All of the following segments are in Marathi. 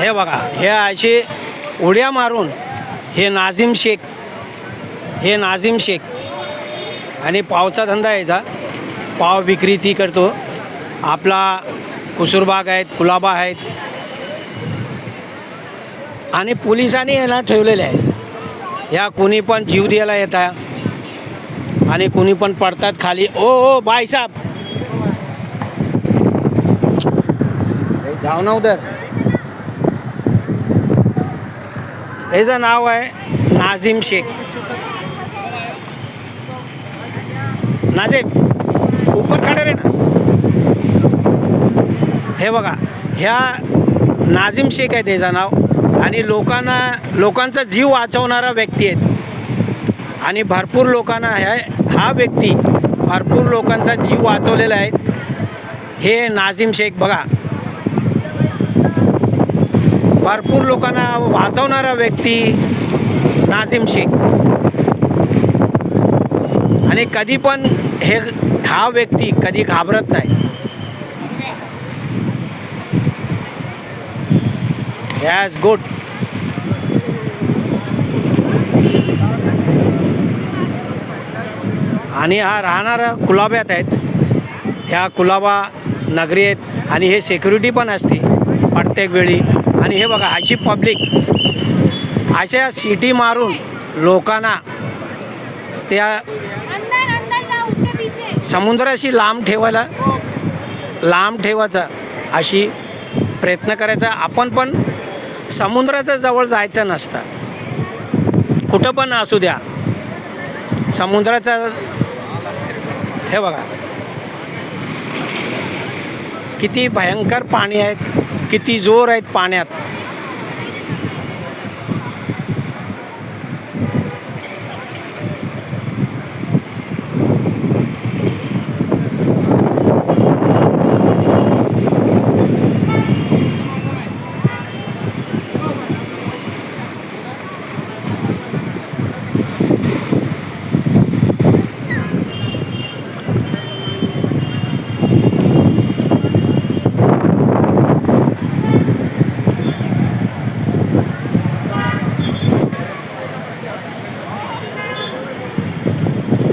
हे बघा, हे असे उड्या मारून हे नाझीम शेख आणि पावचा धंदा यायचा. पाव विक्री ती करतो. आपला कुसूरबाग आहेत, कुलाबा आहेत आणि पोलिसांनी याला ठेवलेले आहे. या कुणी पण जीव द्यायला येतात आणि कुणी पण पडतात खाली. ओ भाईसाहेब जाऊ ना उधर. याचं नाव आहे नाझीम शेख. नाझीम ऊपर खडे रे ना. हे बघा, ह्या नाझीम शेख आहे त्याचं नाव आणि लोकांचा जीव वाचवणारा व्यक्ती आहे आणि भरपूर लोकांना हा व्यक्ती भरपूर लोकांचा जीव वाचवलेला आहे. हे नाझीम शेख बघा, भरपूर लोकांना वाचवणारा व्यक्ती नाझीम शेख. आणि कधी पण हा व्यक्ती कधी घाबरत नाही. Yes good. आणि हा राहणारा कुलाब्यात आहेत. ह्या कुलाबा नगरी आहेत आणि हे सिक्युरिटी पण असते प्रत्येक वेळी. आणि हे बघा, अशी पब्लिक अशा सिटी मारून लोकांना त्या समुद्राशी लांब ठेवायचा अशी प्रयत्न करायचा. आपण पण समुद्राच्या जवळ जायचं नसतं. कुठं पण असू द्या समुद्राचा. हे बघा किती भयंकर पाणी आहेत, किती जोर आहेत पाण्यात.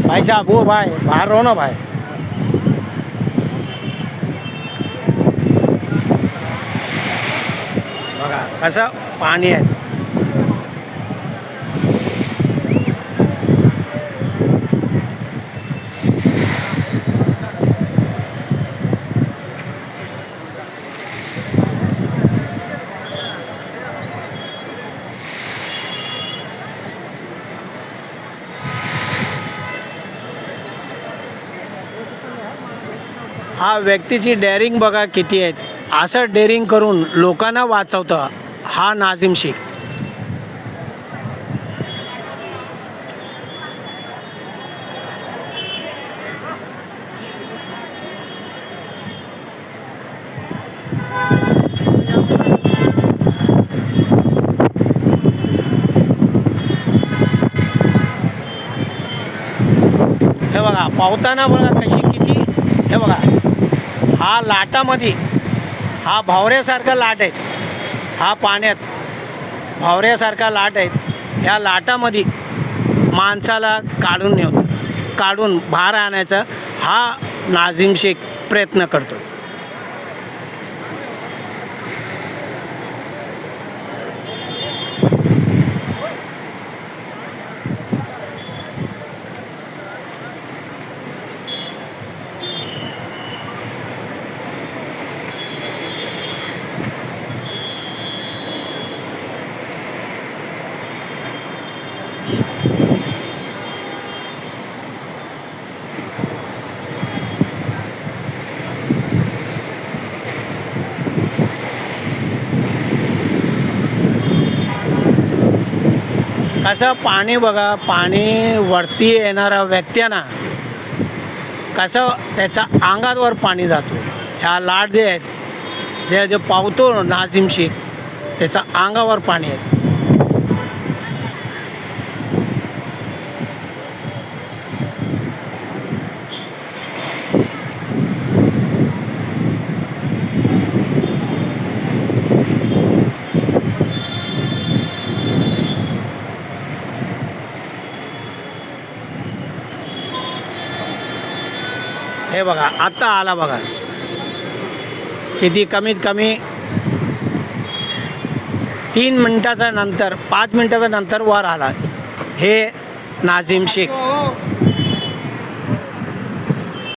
भाई साहब वो भाई बाहर रहो ना भाई. बघा कसं पाणी आहे. हा व्यक्तीची डेअरिंग बघा किती आहेत. असं डेअरिंग करून लोकांना वाचवतं हा नाझीम शेख. हे बघा पावताना बघा कशी किती. हे बघा हा लाटामध्ये हा भावऱ्यासारखा लाट आहे. हा पाण्यात भावऱ्यासारखा लाट आहे. ह्या लाटामध्ये माणसाला काढून बाहेर आणायचा हा नाझीम शेख प्रयत्न करतो. कसं पाणी बघा, पाणी वरती येणारा व्यक्त्यांना कसं त्याच्या अंगावर पाणी जातो. ह्या लाट जे आहेत जे पावतो नाझीम शेख त्याच्या अंगावर पाणी आहे. हे बघा आत्ता आला बघा, किती कमीत कमी 3 मिनटाच्या नंतर 5 मिनटाच्या नंतर वर आला. हे नाझीम शेख